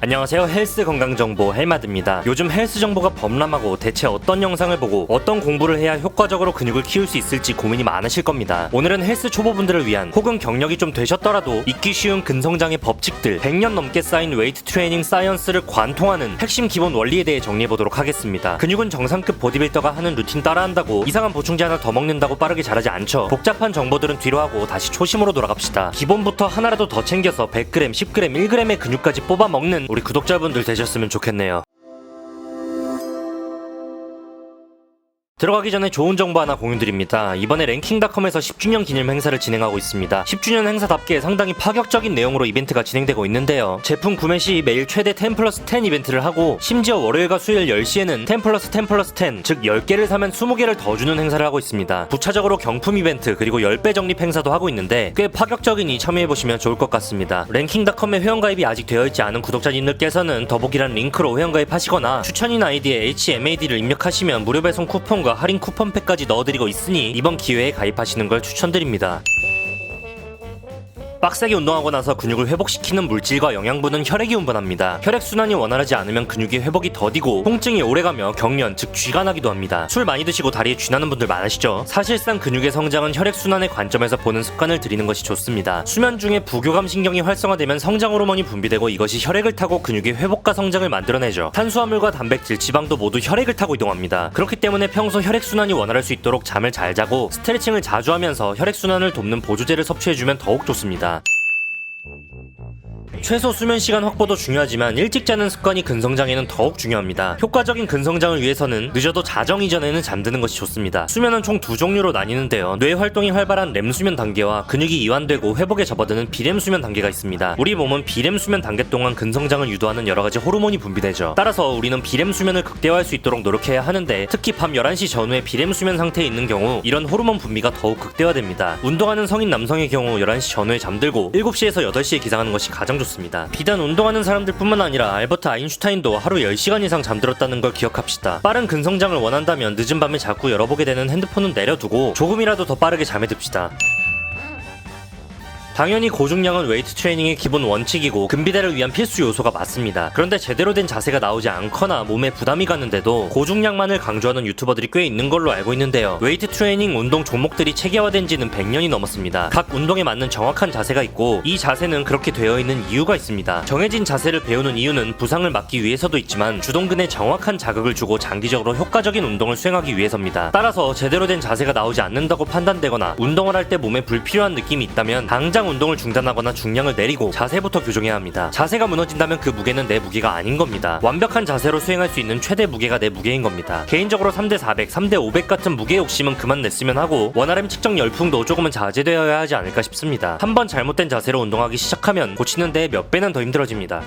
안녕하세요. 헬스 건강정보 헬마드입니다. 요즘 헬스 정보가 범람하고 대체 어떤 영상을 보고 어떤 공부를 해야 효과적으로 근육을 키울 수 있을지 고민이 많으실 겁니다. 오늘은 헬스 초보분들을 위한 혹은 경력이 좀 되셨더라도 잊기 쉬운 근성장의 법칙들 100년 넘게 쌓인 웨이트 트레이닝 사이언스를 관통하는 핵심 기본 원리에 대해 정리해보도록 하겠습니다. 근육은 정상급 보디빌더가 하는 루틴 따라한다고 이상한 보충제 하나 더 먹는다고 빠르게 자라지 않죠. 복잡한 정보들은 뒤로 하고 다시 초심으로 돌아갑시다. 기본부터 하나라도 더 챙겨서 100g, 10g, 1g의 근육까지 뽑아 먹는 우리 구독자분들 되셨으면 좋겠네요. 들어가기 전에 좋은 정보 하나 공유드립니다. 이번에 랭킹닷컴에서 10주년 기념 행사를 진행하고 있습니다. 10주년 행사답게 상당히 파격적인 내용으로 이벤트가 진행되고 있는데요. 제품 구매 시 매일 최대 10+10 이벤트를 하고 심지어 월요일과 수요일 10시에는 10+10+10 즉 10개를 사면 20개를 더 주는 행사를 하고 있습니다. 부차적으로 경품 이벤트 그리고 10배 적립 행사도 하고 있는데 꽤 파격적이니 참여해보시면 좋을 것 같습니다. 랭킹닷컴에 회원가입이 아직 되어있지 않은 구독자님들께서는 더보기란 링크로 회원가입하시거나 추천인 아이디에 HMAD를 입력하시면 무료 배송 쿠폰과 할인 쿠폰팩까지 넣어드리고 있으니 이번 기회에 가입하시는 걸 추천드립니다. 빡세게 운동하고 나서 근육을 회복시키는 물질과 영양분은 혈액이 운반합니다. 혈액순환이 원활하지 않으면 근육의 회복이 더디고 통증이 오래가며 경련 즉 쥐가 나기도 합니다. 술 많이 드시고 다리에 쥐 나는 분들 많으시죠? 사실상 근육의 성장은 혈액순환의 관점에서 보는 습관을 들이는 것이 좋습니다. 수면 중에 부교감 신경이 활성화되면 성장 호르몬이 분비되고 이것이 혈액을 타고 근육의 회복과 성장을 만들어내죠. 탄수화물과 단백질, 지방도 모두 혈액을 타고 이동합니다. 그렇기 때문에 평소 혈액순환이 원활할 수 있도록 잠을 잘 자고 스트레칭을 자주 하면서 혈액순환을 돕는 보조제를 섭취해주면 더욱 좋습니다. 최소 수면 시간 확보도 중요하지만 일찍 자는 습관이 근성장에는 더욱 중요합니다. 효과적인 근성장을 위해서는 늦어도 자정 이전에는 잠드는 것이 좋습니다. 수면은 총 두 종류로 나뉘는데요. 뇌 활동이 활발한 렘 수면 단계와 근육이 이완되고 회복에 접어드는 비렘 수면 단계가 있습니다. 우리 몸은 비렘 수면 단계 동안 근성장을 유도하는 여러가지 호르몬이 분비되죠. 따라서 우리는 비렘 수면을 극대화할 수 있도록 노력해야 하는데 특히 밤 11시 전후에 비렘 수면 상태에 있는 경우 이런 호르몬 분비가 더욱 극대화됩니다. 운동하는 성인 남성의 경우 11시 전후에 잠들고 7시에서 8시에 기상하는 것이 가장 좋습니다. 비단 운동하는 사람들 뿐만 아니라 알버트 아인슈타인도 하루 10시간 이상 잠들었다는 걸 기억합시다. 빠른 근성장을 원한다면 늦은 밤에 자꾸 열어보게 되는 핸드폰은 내려두고 조금이라도 더 빠르게 잠에 듭시다. 당연히 고중량은 웨이트 트레이닝의 기본 원칙이고 근비대를 위한 필수 요소가 맞습니다. 그런데 제대로 된 자세가 나오지 않거나 몸에 부담이 가는데도 고중량만을 강조하는 유튜버들이 꽤 있는 걸로 알고 있는데요. 웨이트 트레이닝 운동 종목들이 체계화된 지는 100년이 넘었습니다. 각 운동에 맞는 정확한 자세가 있고 이 자세는 그렇게 되어 있는 이유가 있습니다. 정해진 자세를 배우는 이유는 부상을 막기 위해서도 있지만 주동근에 정확한 자극을 주고 장기적으로 효과적인 운동을 수행하기 위해서입니다. 따라서 제대로 된 자세가 나오지 않는다고 판단되거나 운동을 할 때 몸에 불필요한 느낌이 있다면 당장 운동을 중단하거나 중량을 내리고 자세부터 교정해야 합니다. 자세가 무너진다면 그 무게는 내 무게가 아닌 겁니다. 완벽한 자세로 수행할 수 있는 최대 무게가 내 무게인 겁니다. 개인적으로 3대400, 3대500 같은 무게 욕심은 그만 냈으면 하고 원RM 측정 열풍도 조금은 자제되어야 하지 않을까 싶습니다. 한번 잘못된 자세로 운동하기 시작하면 고치는데 몇 배는 더 힘들어집니다.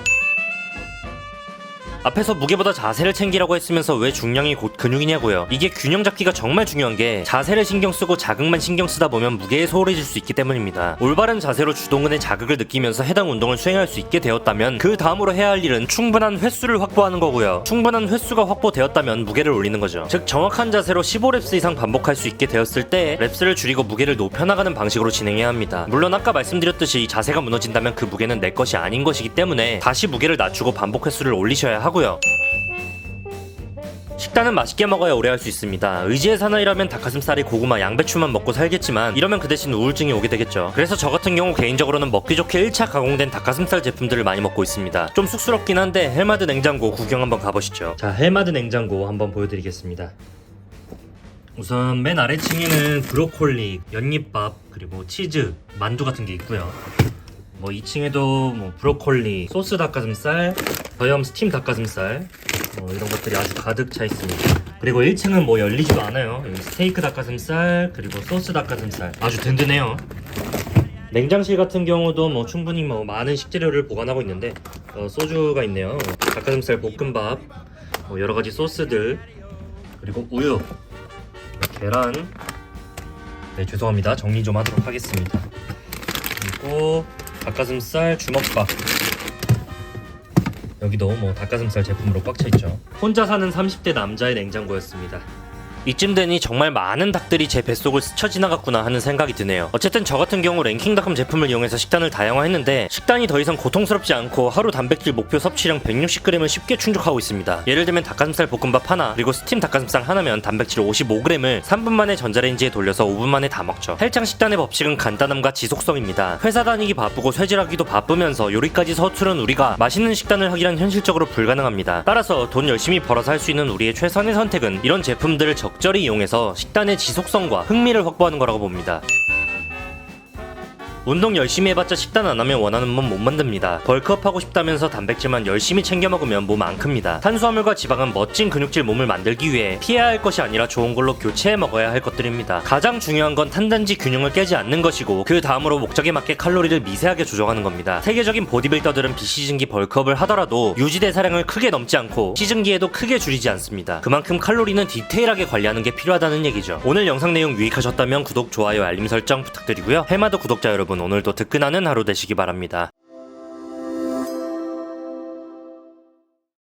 앞에서 무게보다 자세를 챙기라고 했으면서 왜 중량이 곧 근육이냐고요. 이게 균형 잡기가 정말 중요한 게 자세를 신경 쓰고 자극만 신경 쓰다 보면 무게에 소홀해질 수 있기 때문입니다. 올바른 자세로 주동근의 자극을 느끼면서 해당 운동을 수행할 수 있게 되었다면 그 다음으로 해야 할 일은 충분한 횟수를 확보하는 거고요. 충분한 횟수가 확보되었다면 무게를 올리는 거죠. 즉 정확한 자세로 15랩스 이상 반복할 수 있게 되었을 때 랩스를 줄이고 무게를 높여나가는 방식으로 진행해야 합니다. 물론 아까 말씀드렸듯이 자세가 무너진다면 그 무게는 내 것이 아닌 것이기 때문에 다시 무게를 낮추고 반복 횟수를 올리셔야 하고요. 식단은 맛있게 먹어야 오래 할 수 있습니다. 의지의 사나이라면 닭가슴살이 고구마, 양배추만 먹고 살겠지만 이러면 그 대신 우울증이 오게 되겠죠. 그래서 저 같은 경우 개인적으로는 먹기 좋게 1차 가공된 닭가슴살 제품들을 많이 먹고 있습니다. 좀 쑥스럽긴 한데 헬마드 냉장고 구경 한번 가보시죠. 자, 헬마드 냉장고 한번 보여드리겠습니다. 우선 맨 아래층에는 브로콜리, 연잎밥, 그리고 치즈, 만두 같은 게 있고요. 2층에도 브로콜리, 소스 닭가슴살, 저염 스팀 닭가슴살 이런 것들이 아주 가득 차 있습니다. 그리고 1층은 열리지도 않아요. 여기 스테이크 닭가슴살, 그리고 소스 닭가슴살 아주 든든해요. 냉장실 같은 경우도 충분히 많은 식재료를 보관하고 있는데 소주가 있네요. 닭가슴살 볶음밥, 여러가지 소스들, 그리고 우유, 계란. 네, 죄송합니다. 정리 좀 하도록 하겠습니다. 그리고 닭가슴살 주먹밥. 여기도 닭가슴살 제품으로 꽉 차있죠. 혼자 사는 30대 남자의 냉장고였습니다. 이쯤 되니 정말 많은 닭들이 제 뱃속을 스쳐 지나갔구나 하는 생각이 드네요. 어쨌든 저 같은 경우 랭킹닷컴 제품을 이용해서 식단을 다양화했는데 식단이 더 이상 고통스럽지 않고 하루 단백질 목표 섭취량 160g을 쉽게 충족하고 있습니다. 예를 들면 닭가슴살 볶음밥 하나 그리고 스팀 닭가슴살 하나면 단백질 55g을 3분 만에 전자레인지에 돌려서 5분 만에 다 먹죠. 헬창 식단의 법칙은 간단함과 지속성입니다. 회사 다니기 바쁘고 쇠질하기도 바쁘면서 요리까지 서투른 우리가 맛있는 식단을 하기란 현실적으로 불가능합니다. 따라서 돈 열심히 벌어서 할 수 있는 우리의 최선의 선택은 이런 제품들을 적절히 이용해서 식단의 지속성과 흥미를 확보하는 거라고 봅니다. 운동 열심히 해봤자 식단 안 하면 원하는 몸 못 만듭니다. 벌크업 하고 싶다면서 단백질만 열심히 챙겨 먹으면 몸 안 큽니다. 탄수화물과 지방은 멋진 근육질 몸을 만들기 위해 피해야 할 것이 아니라 좋은 걸로 교체해 먹어야 할 것들입니다. 가장 중요한 건 탄단지 균형을 깨지 않는 것이고 그 다음으로 목적에 맞게 칼로리를 미세하게 조정하는 겁니다. 세계적인 보디빌더들은 비시즌기 벌크업을 하더라도 유지대사량을 크게 넘지 않고 시즌기에도 크게 줄이지 않습니다. 그만큼 칼로리는 디테일하게 관리하는 게 필요하다는 얘기죠. 오늘 영상 내용 유익하셨다면 구독, 좋아요, 알림 설정 부탁드리고요. 해마도 구독자 여러분 오늘도 뜨끈하는 하루 되시기 바랍니다.